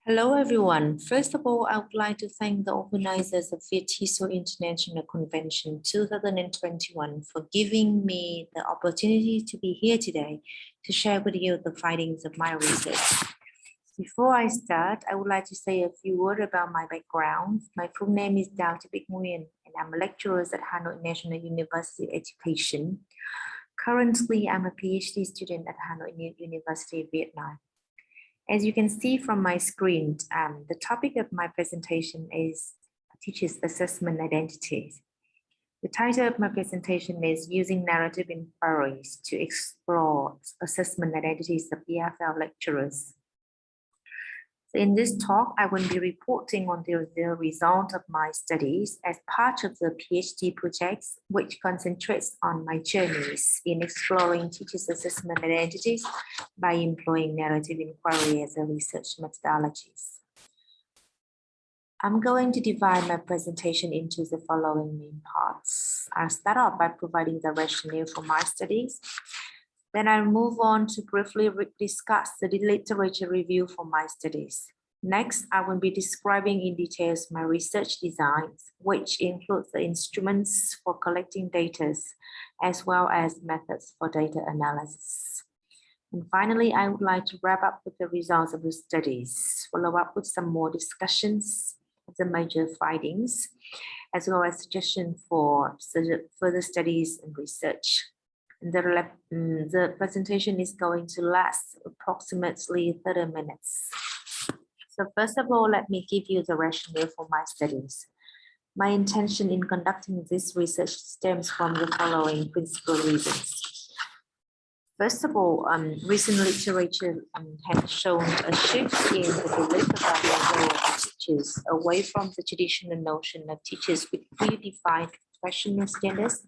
Hello, everyone. First of all, I would like to thank the organizers of Bich International Convention 2021 for giving me the opportunity to be here today to share with you the findings of my research. Before I start, I would like to say a few words about my background. My full name is Dr. Bich, and I'm a lecturer at Hanoi National University Education. Currently, I'm a PhD student at Hanoi University, Vietnam. As you can see from my screen, the topic of my presentation is Teachers' Assessment Identities. The title of my presentation is Using Narrative Inquiries to Explore Assessment Identities of EFL Lecturers. So in this talk, I will be reporting on the result of my studies as part of the PhD projects, which concentrates on my journeys in exploring teachers' assessment identities by employing narrative inquiry as a research methodologies. I'm going to divide my presentation into the following main parts. I'll start off by providing the rationale for my studies. Then I'll move on to briefly discuss the literature review for my studies. Next, I will be describing in details my research designs, which includes the instruments for collecting data, as well as methods for data analysis. And finally, I would like to wrap up with the results of the studies, follow up with some more discussions of the major findings, as well as suggestions for further studies and research. The presentation is going to last approximately 30 minutes. So first of all, let me give you the rationale for my studies. My intention in conducting this research stems from the following principal reasons. First of all, recent literature has shown a shift in the belief about the role of teachers away from the traditional notion of teachers with predefined professional standards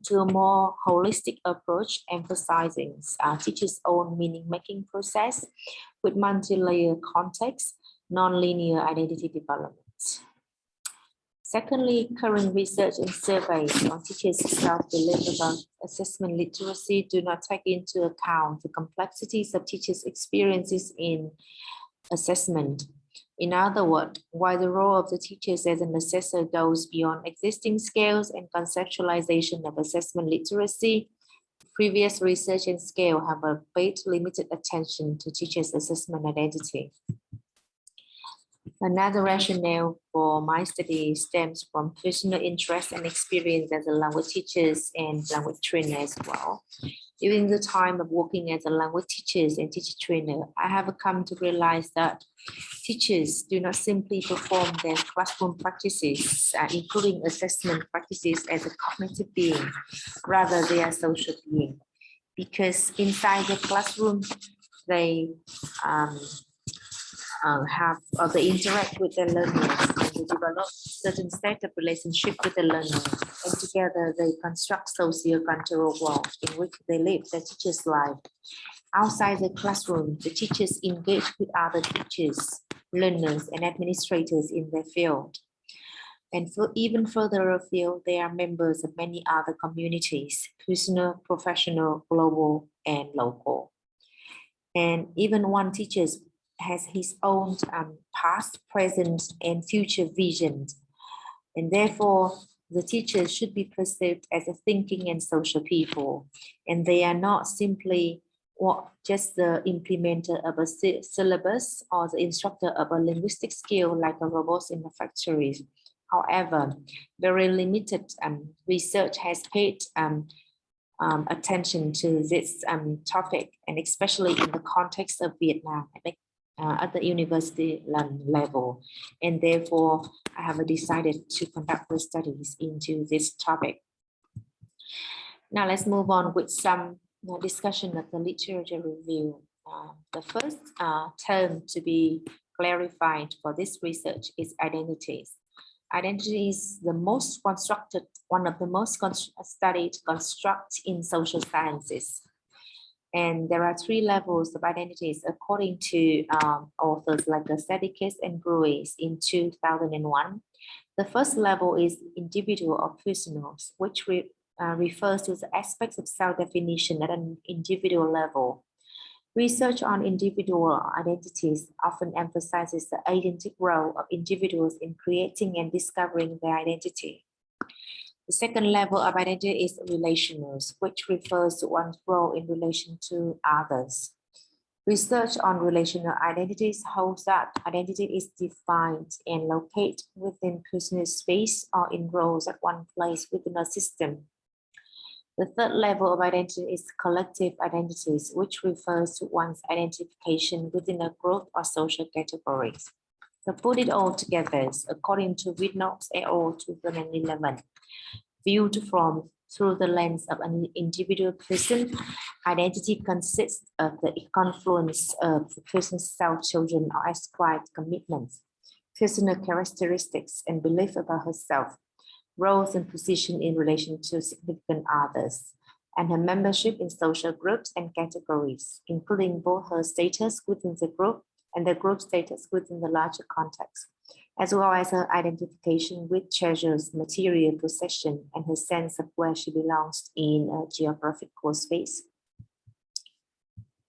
to a more holistic approach emphasizing teachers' own meaning-making process with multi-layer context, non-linear identity development. Secondly, current research and surveys on teachers' self-belief about assessment literacy do not take into account the complexities of teachers' experiences in assessment. In other words, while the role of the teachers as an assessor goes beyond existing scales and conceptualization of assessment literacy, previous research and scale have paid limited attention to teachers' assessment identity. Another rationale for my study stems from personal interest and experience as a language teacher and language trainer as well. During the time of working as a language teacher and teacher trainer, I have come to realize that teachers do not simply perform their classroom practices, including assessment practices as a cognitive being, rather they are social being. Because inside the classroom, they they interact with the learners and they develop certain set of relationship with the learner, and together they construct socio-cultural world in which they live their teacher's life. Outside the classroom, the teachers engage with other teachers, learners, and administrators in their field. And even further afield, they are members of many other communities, personal, professional, global, and local. And even one teacher has his own past, present, and future visions. And therefore, the teachers should be perceived as a thinking and social people. And they are not simply just the implementer of a syllabus or the instructor of a linguistic skill like a robot in the factories. However, very limited research has paid attention to this topic, and especially in the context of Vietnam at the university level. And therefore, I have decided to conduct the studies into this topic. Now let's move on with some discussion of the literature review. The first term to be clarified for this research is identities. Identity is the most constructed, one of the most studied constructs in social sciences. And there are 3 levels of identities according to authors like Sedikis and Bruce in 2001. The first level is individual or personal, which refers to the aspects of self-definition at an individual level. Research on individual identities often emphasizes the agentic role of individuals in creating and discovering their identity. The second level of identity is relational, which refers to one's role in relation to others. Research on relational identities holds that identity is defined and located within personal space or in roles that one plays within a system. The third level of identity is collective identities, which refers to one's identification within a group or social categories. To put it all together, according to Witnox et al. 2011, viewed through the lens of an individual person, identity consists of the confluence of the person's self-chosen or ascribed commitments, personal characteristics, and belief about herself, roles and position in relation to significant others, and her membership in social groups and categories, including both her status within the group and the group status within the larger context, as well as her identification with treasures, material possession, and her sense of where she belongs in a geographical space.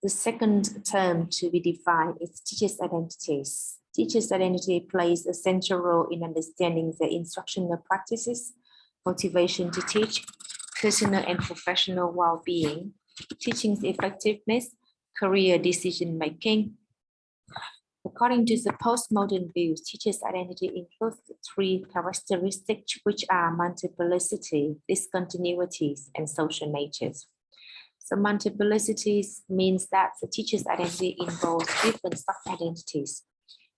The second term to be defined is teachers' identities. Teachers' identity plays a central role in understanding the instructional practices, motivation to teach, personal and professional well-being, teaching's effectiveness, career decision-making. According to the postmodern views, teachers' identity includes three characteristics, which are multiplicity, discontinuities, and social natures. So multiplicities means that the teacher's identity involves different sub-identities.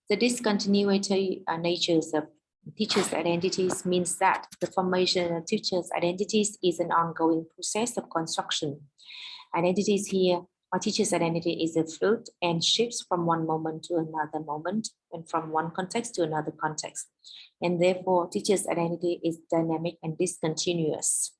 The discontinuity natures of teachers' identities means that the formation of teachers' identities is an ongoing process of construction. Identities here, or teacher's identity is a fluid and shifts from one moment to another moment and from one context to another context. And therefore, teacher's identity is dynamic and discontinuous.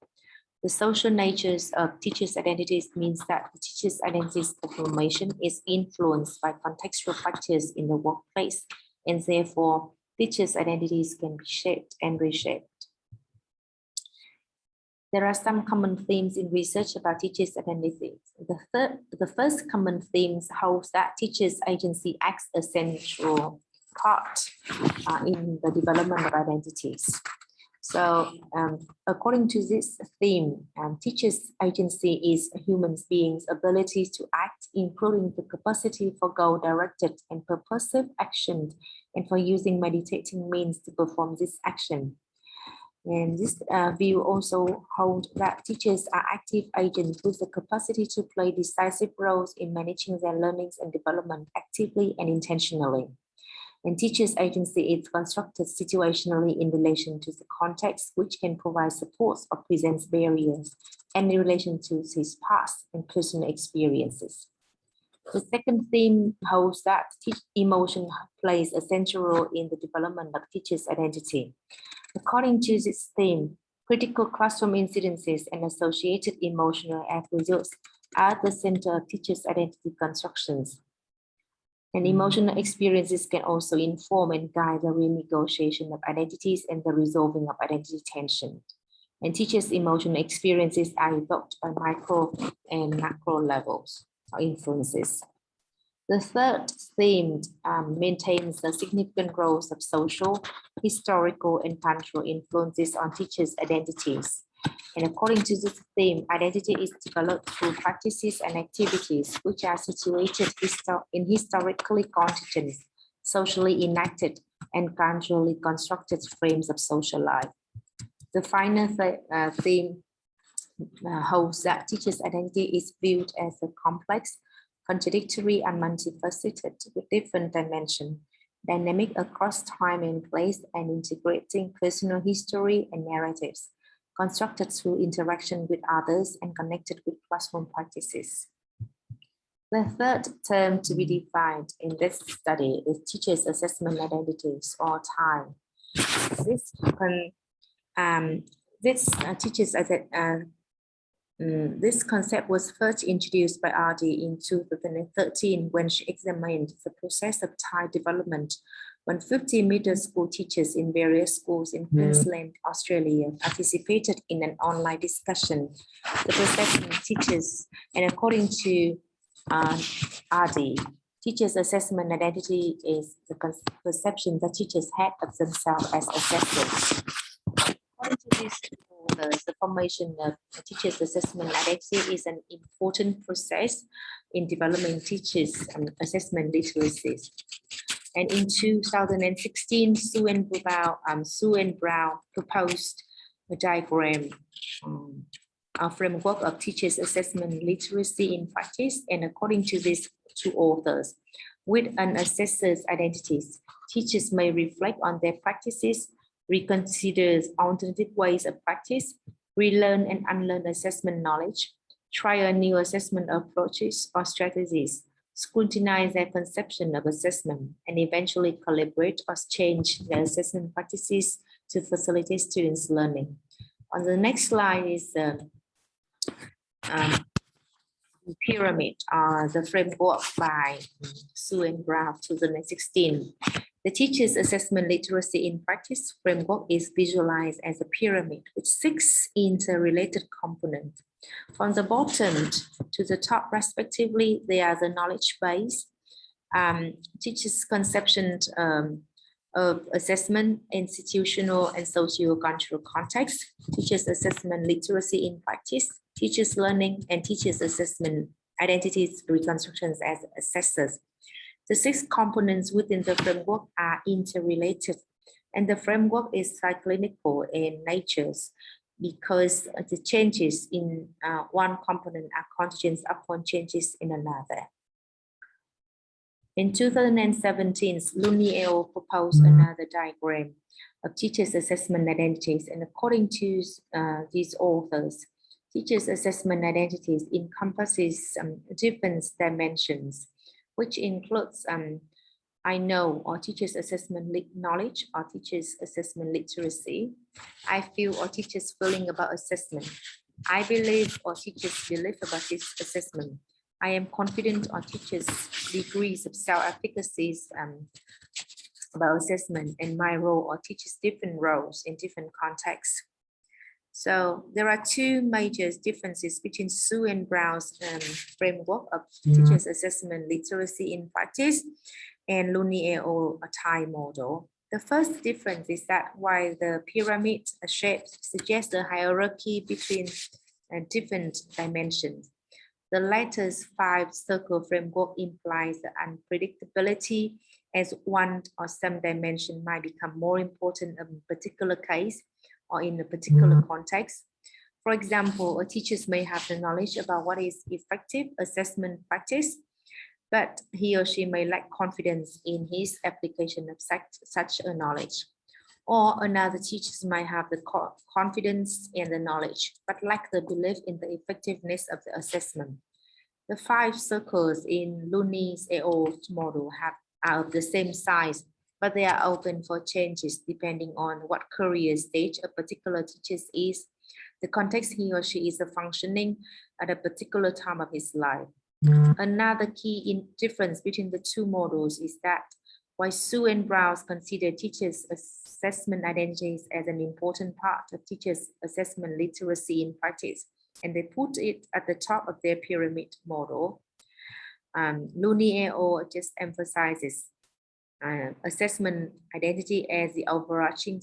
The social natures of teachers' identities means that the teacher's identity's formation is influenced by contextual factors in the workplace, and therefore teachers' identities can be shaped and reshaped. There are some common themes in research about teachers' identities. The first common theme holds that teachers' agency acts a central part in the development of identities. So according to this theme, teachers' agency is a human being's ability to act, including the capacity for goal-directed and purposive action, and for using meditating means to perform this action. And this view also holds that teachers are active agents with the capacity to play decisive roles in managing their learnings and development actively and intentionally. And teachers' agency is constructed situationally in relation to the context, which can provide supports or presents barriers, and in relation to his past and personal experiences. The second theme holds that emotion plays a central role in the development of teachers' identity. According to this theme, critical classroom incidences and associated emotional attributes are at the center of teachers' identity constructions. And emotional experiences can also inform and guide the renegotiation of identities and the resolving of identity tension. And teachers' emotional experiences are evoked by micro and macro levels or influences. The third theme maintains the significant roles of social, historical, and cultural influences on teachers' identities. And according to this theme, identity is developed through practices and activities which are situated in historically contingent, socially enacted, and culturally constructed frames of social life. The final theme holds that teachers' identity is viewed as a complex, contradictory, and multifaceted with different dimensions, dynamic across time and place, and integrating personal history and narratives, constructed through interaction with others and connected with classroom practices. The third term to be defined in this study is teachers' assessment identities or time. This concept was first introduced by RD in 2013 when she examined the process of time development when 50 middle school teachers in various schools in Queensland, Australia, participated in an online discussion. The perception of teachers, and according to RD. Teachers' assessment identity is the perception that teachers have of themselves as assessors. According to this, the formation of teachers' assessment identity is an important process in developing teachers' assessment literacies. And in 2016, Sue and Brown proposed a diagram, a framework of teachers' assessment literacy in practice. And according to these two authors, with an assessor's identities, teachers may reflect on their practices, reconsider alternative ways of practice, relearn and unlearn assessment knowledge, try new assessment approaches or strategies, scrutinize their conception of assessment, and eventually calibrate or change their assessment practices to facilitate students' learning. On the next slide is the pyramid, the framework by Sue and Brown 2016. The teacher's assessment literacy in practice framework is visualized as a pyramid with 6 interrelated components. From the bottom to the top, respectively, they are the knowledge base, teachers' conception of assessment, institutional and socio-cultural context, teachers' assessment literacy in practice, teachers' learning, and teachers' assessment identities reconstructions as assessors. The 6 components within the framework are interrelated, and the framework is cyclical in nature because the changes in one component are contingent upon changes in another. In 2017, Looney et al. Proposed another diagram of teachers' assessment identities, and according to these authors, teachers' assessment identities encompasses different dimensions, which includes I know or teachers' assessment knowledge or teachers' assessment literacy, I feel or teachers' feeling about assessment, I believe or teachers' belief about this assessment, I am confident on teachers' degrees of self-efficacy about assessment, and my role or teachers' different roles in different contexts. So there are 2 major differences between Sue and Brown's framework of teachers' assessment literacy in practice and Looney et al. Time model. The first difference is that while the pyramid shape suggests a hierarchy between different dimensions, the latter's 5-circle framework implies the unpredictability as one or some dimension might become more important in a particular case or in a particular context. For example, a teacher may have the knowledge about what is effective assessment practice, but he or she may lack confidence in his application of such a knowledge. Or another teacher might have the confidence and the knowledge, but lack the belief in the effectiveness of the assessment. The 5 circles in Looney's et al. Model are of the same size, but they are open for changes depending on what career stage a particular teacher is, the context he or she is functioning at a particular time of his life. Another key difference between the 2 models is that while Sue and Brown consider teachers' assessment identities as an important part of teachers' assessment literacy in practice, and they put it at the top of their pyramid model, Looney et al. Just emphasizes assessment identity as the overarching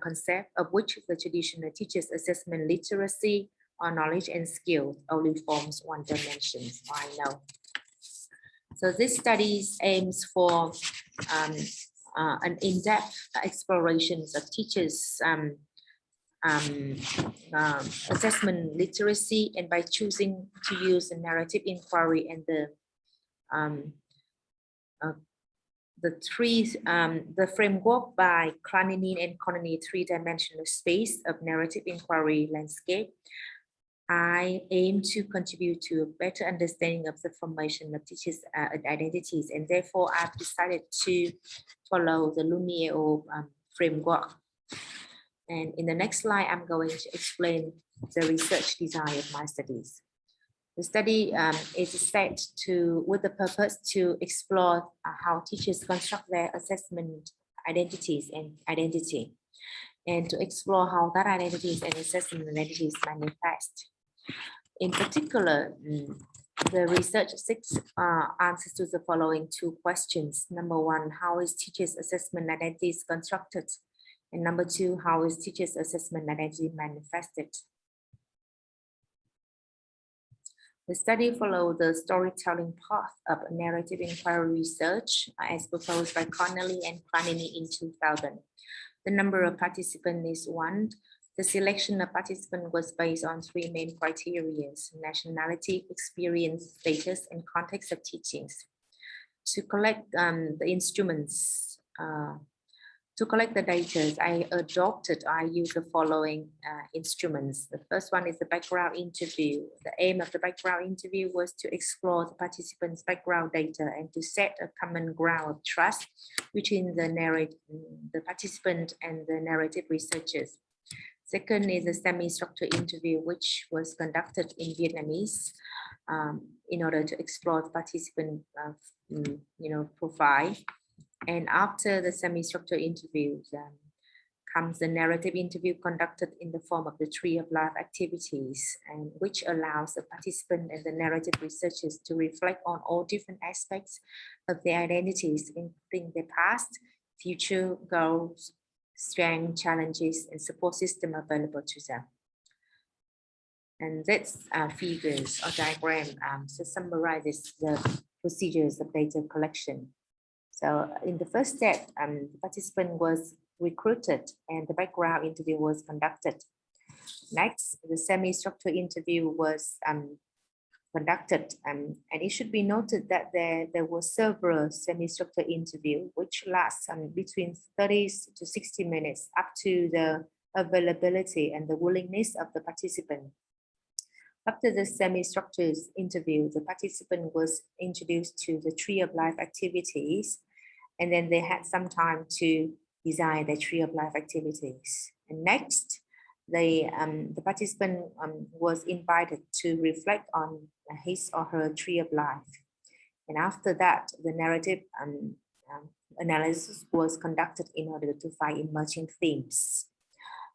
concept of which the traditional teachers' assessment literacy or knowledge and skills only forms one dimension. I know. So this study aims for an in-depth exploration of teachers' assessment literacy, and by choosing to use a narrative inquiry and the framework by Klaninin and Koniny 3-dimensional space of narrative inquiry landscape, I aim to contribute to a better understanding of the formation of teachers' identities, and therefore I've decided to follow the Looney et al. Framework. And in the next slide, I'm going to explain the research design of my studies. The study is set with the purpose to explore how teachers construct their assessment identities and identity, and to explore how that identities and assessment identities manifest. In particular, The research seeks answers to the following two questions. Number one, how is teachers' assessment identities constructed? And number two, how is teachers' assessment identity manifested? The study followed the storytelling path of narrative inquiry research as proposed by Connelly and Clanini in 2000. The number of participants is 1. The selection of participants was based on 3 main criteria: nationality, experience, status, and context of teachings. To collect the instruments, to collect the data, I used the following instruments. The first one is the background interview. The aim of the background interview was to explore the participants' background data and to set a common ground of trust between the participant and the narrative researchers. Second is a semi-structured interview, which was conducted in Vietnamese in order to explore the participant profile. And after the semi-structured interviews comes the narrative interview conducted in the form of the Tree of Life activities, and which allows the participant and the narrative researchers to reflect on all different aspects of their identities, including their past, future goals, strengths, challenges, and support system available to them. And this figures or diagram summarizes the procedures of data collection. So in the first step, the participant was recruited and the background interview was conducted. Next, the semi-structured interview was conducted, and it should be noted that there were several semi-structured interviews which last between 30 to 60 minutes, up to the availability and the willingness of the participant. After the semi-structured interview, the participant was introduced to the Tree of Life activities, and then they had some time to design the Tree of Life activities. And next, the participant was invited to reflect on his or her Tree of Life. And after that, the narrative analysis was conducted in order to find emerging themes.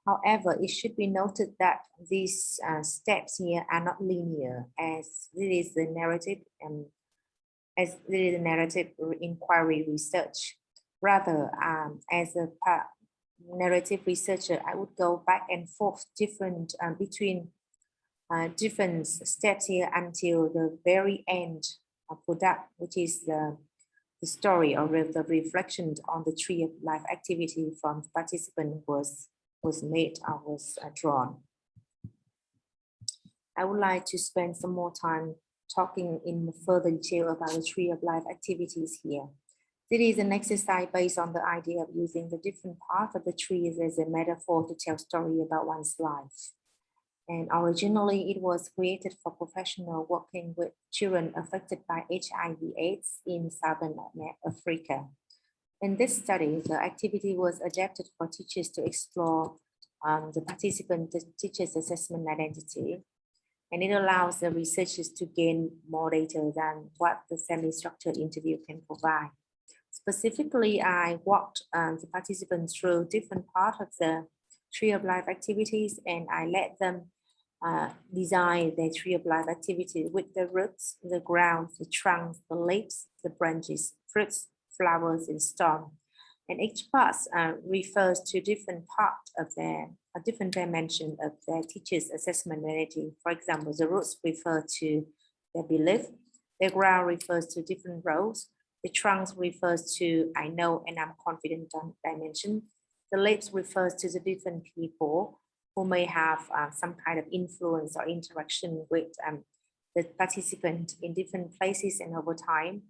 However, it should be noted that these steps here are not linear, as this is the narrative inquiry research. Rather, as a narrative researcher, I would go back and forth between different steps here until the very end of product, which is the story or the reflection on the Tree of Life activity from the participant was made or was drawn. I would like to spend some more time talking in further detail about the Tree of Life activities here. This is an exercise based on the idea of using the different parts of the trees as a metaphor to tell story about one's life. And originally it was created for professionals working with children affected by HIV/AIDS in Southern Africa. In this study, the activity was adapted for teachers to explore the participant teacher's assessment identity, and it allows the researchers to gain more data than what the semi-structured interview can provide. Specifically, I walked the participants through different parts of the Tree of Life activities, and I let them design their Tree of Life activity with the roots, the ground, the trunks, the leaves, the branches, fruits, flowers, and stem. And each part refers to different part of a different dimension of their teacher's assessment identity. For example, the roots refer to their belief, the ground refers to different roles, the trunks refers to I know and I'm confident dimension, the leaves refers to the different people who may have some kind of influence or interaction with the participant in different places and over time.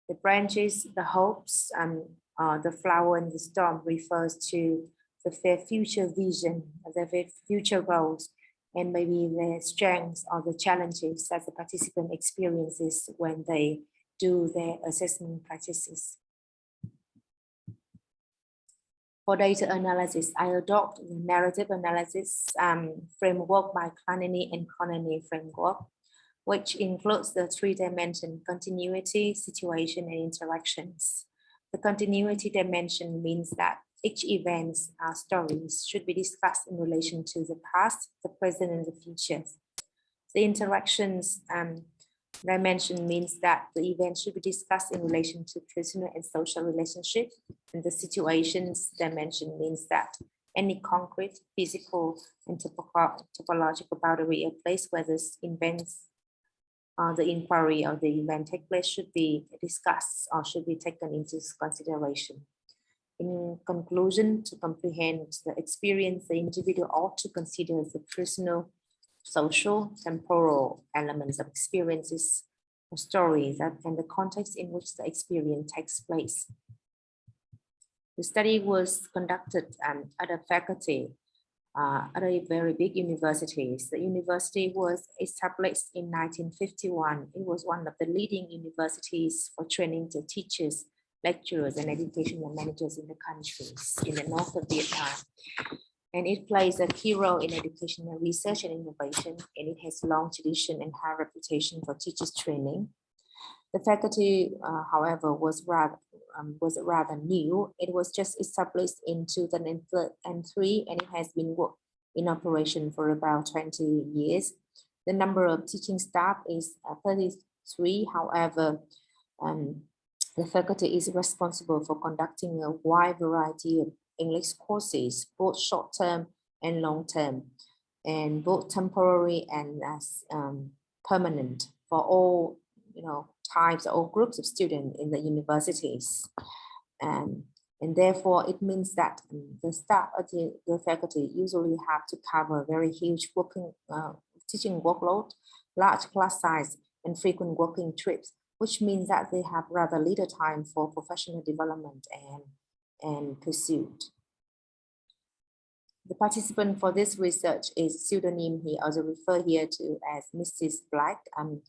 The branches, the hopes, the flower and the stem refers to their future vision, their future goals, and maybe their strengths or the challenges that the participant experiences when they do their assessment practices. For data analysis, I adopt the narrative analysis framework by Clanini and Connelly framework, which includes the 3-dimension continuity, situation, and interactions. The continuity dimension means that each event's stories should be discussed in relation to the past, the present, and the future. The interactions Dimension means that the event should be discussed in relation to personal and social relationships. And the situations dimension means that any concrete, physical, and topological boundary or place where this events the inquiry or the event take place should be discussed or should be taken into consideration. In conclusion, to comprehend the experience, the individual ought to consider the personal, social, temporal elements of experiences or stories and the context in which the experience takes place. The study was conducted at a faculty at a very big universities. The university was established in 1951. It was one of the leading universities for training the teachers, lecturers, and educational managers in the countries in the north of Vietnam. And it plays a key role in educational research and innovation, and it has long tradition and high reputation for teachers training. The faculty, however, was rather new. It was just established in 2003, and it has been in operation for about 20 years. The number of teaching staff is 33. However, the faculty is responsible for conducting a wide variety of English courses, both short-term and long-term, and both temporary and permanent for all types or groups of students in the universities. And therefore, it means that the staff of the faculty usually have to cover very huge teaching workload, large class size, and frequent working trips, which means that they have rather little time for professional development and pursuit. The participant for this research is pseudonym here, also referred here to as Mrs. Black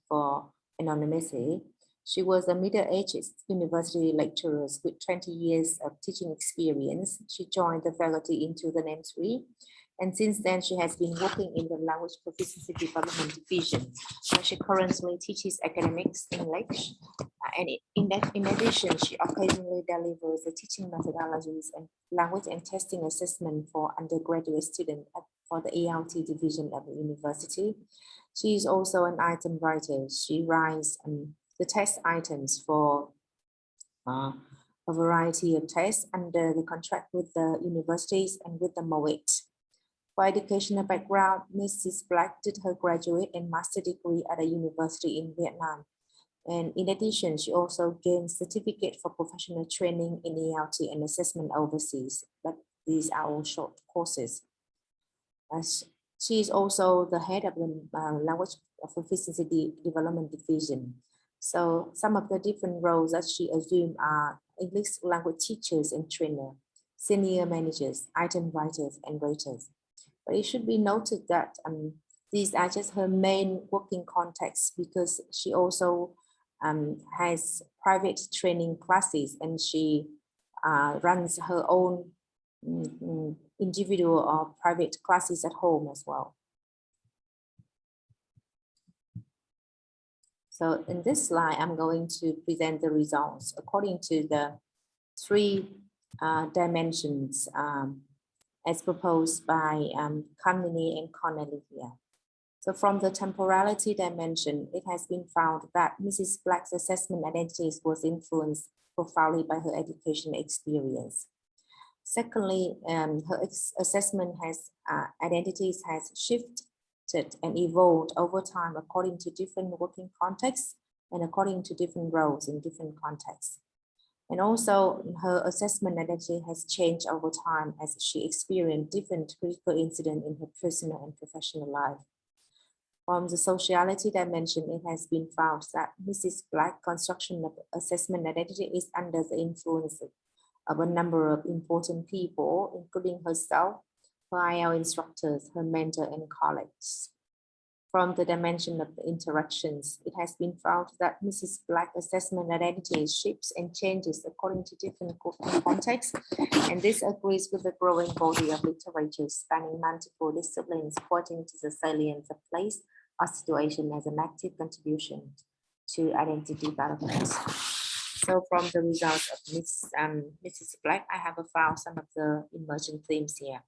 for anonymity. She was a middle-aged university lecturer with 20 years of teaching experience. She joined the faculty in 2003, and since then she has been working in the Language Proficiency Development Division, where she currently teaches academics English. And in addition, she occasionally delivers the teaching methodologies and language and testing assessment for undergraduate students for the ALT division of the university. She is also an item writer. She writes the test items for a variety of tests under the contract with the universities and with the MOET. For educational background, Mrs. Black did her graduate and master degree at a university in Vietnam. And in addition, she also gained certificate for professional training in ALT and assessment overseas, but these are all short courses. She is also the head of the Language Proficiency Development Division. So some of the different roles that she assumed are English language teachers and trainer, senior managers, item writers, and raters. But it should be noted that these are just her main working contexts, because she also has private training classes, and she runs her own individual or private classes at home as well. So in this slide, I'm going to present the results according to the three dimensions as proposed by Kamini and Cornelia. So from the temporality dimension, it has been found that Mrs. Black's assessment identities was influenced profoundly by her educational experience. Secondly, her assessment identities has shifted and evolved over time according to different working contexts and according to different roles in different contexts. And also her assessment identity has changed over time as she experienced different critical incidents in her personal and professional life. From the sociality dimension, it has been found that Mrs. Black's construction of assessment identity is under the influence of a number of important people, including herself, her IL instructors, her mentor, and colleagues. From the dimension of the interactions, it has been found that Mrs. Black's assessment identity shifts and changes according to different contexts, and this agrees with the growing body of literature spanning multiple disciplines, pointing to the salience of place or situation as an active contribution to identity development. So from the results of Mrs. Black, I have found some of the emerging themes here.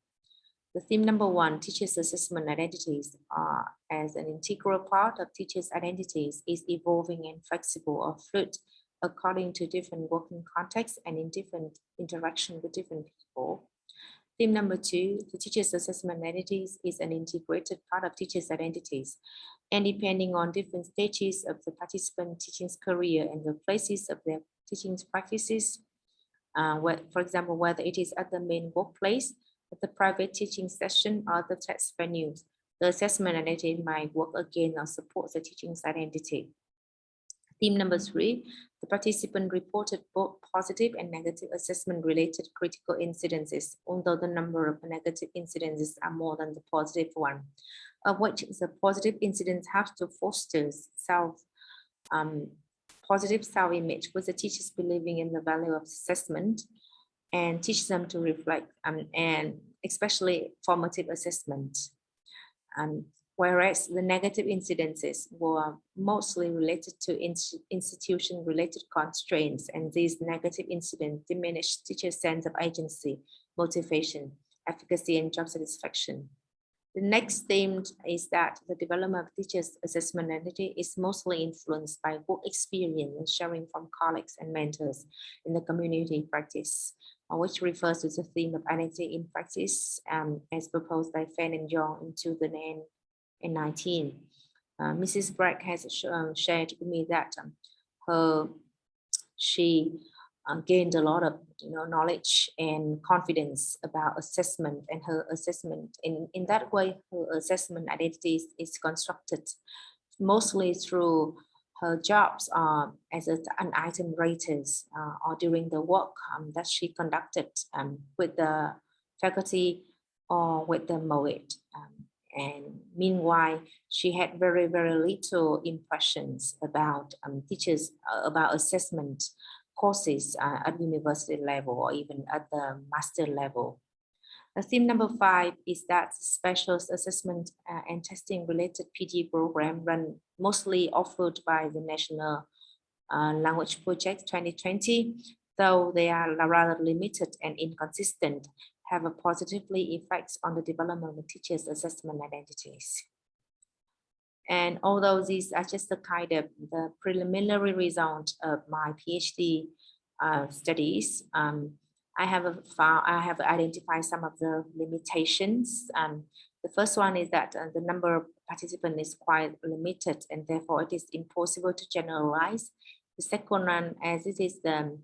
The theme number 1, teachers' assessment identities are as an integral part of teachers' identities is evolving and flexible or fluid according to different working contexts and in different interaction with different people. Theme number 2, the teachers' assessment identities is an integrated part of teachers' identities. And depending on different stages of the participant teaching's career and the places of their teaching practices, for example, whether it is at the main workplace, at the private teaching session, or the test venues, the assessment identity might work again or support the teaching's identity. Theme number 3, the participant reported both positive and negative assessment-related critical incidences, although the number of negative incidences are more than the positive one, of which the positive incidents have to foster positive self-image with the teachers believing in the value of assessment and teach them to reflect and especially formative assessment. Whereas the negative incidences were mostly related to institution-related constraints, and these negative incidents diminished teachers' sense of agency, motivation, efficacy, and job satisfaction. The next theme is that the development of teachers' assessment identity is mostly influenced by work experience and sharing from colleagues and mentors in the community practice, which refers to the theme of identity in practice as proposed by Fan and Young in 2019. Mrs. Bragg has shared with me that she gained a lot of knowledge and confidence about assessment, and her assessment in that way her assessment identity is constructed mostly through her jobs as an item raters or during the work that she conducted with the faculty or with the MOET. And meanwhile, she had very, very little impressions about teachers, about assessment courses at university level or even at the master level. The theme number 5 is that special assessment and testing related PD program run mostly offered by the National Language Project 2020, though they are rather limited and inconsistent, have a positively effects on the development of teachers' assessment identities. And although these are just the kind of the preliminary result of my PhD studies, I have identified some of the limitations. The first one is that the number of participants is quite limited, and therefore it is impossible to generalize. The second one, as it is the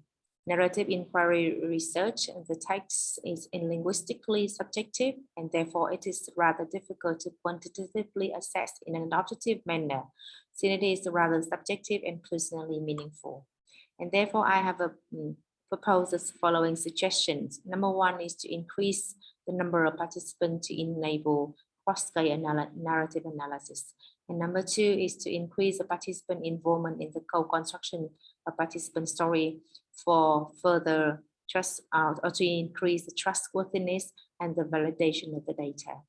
narrative inquiry research, the text is linguistically subjective, and therefore it is rather difficult to quantitatively assess in an objective manner, since it is rather subjective and personally meaningful. And therefore I have proposed the following suggestions. Number 1 is to increase the number of participants to enable cross-scale narrative analysis. And number 2 is to increase the participant involvement in the co-construction of participant story for further trust or to increase the trustworthiness and the validation of the data.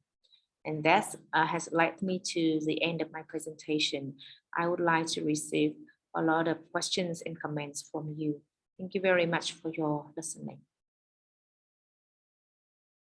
And that has led me to the end of my presentation. I would like to receive a lot of questions and comments from you. Thank you very much for your listening.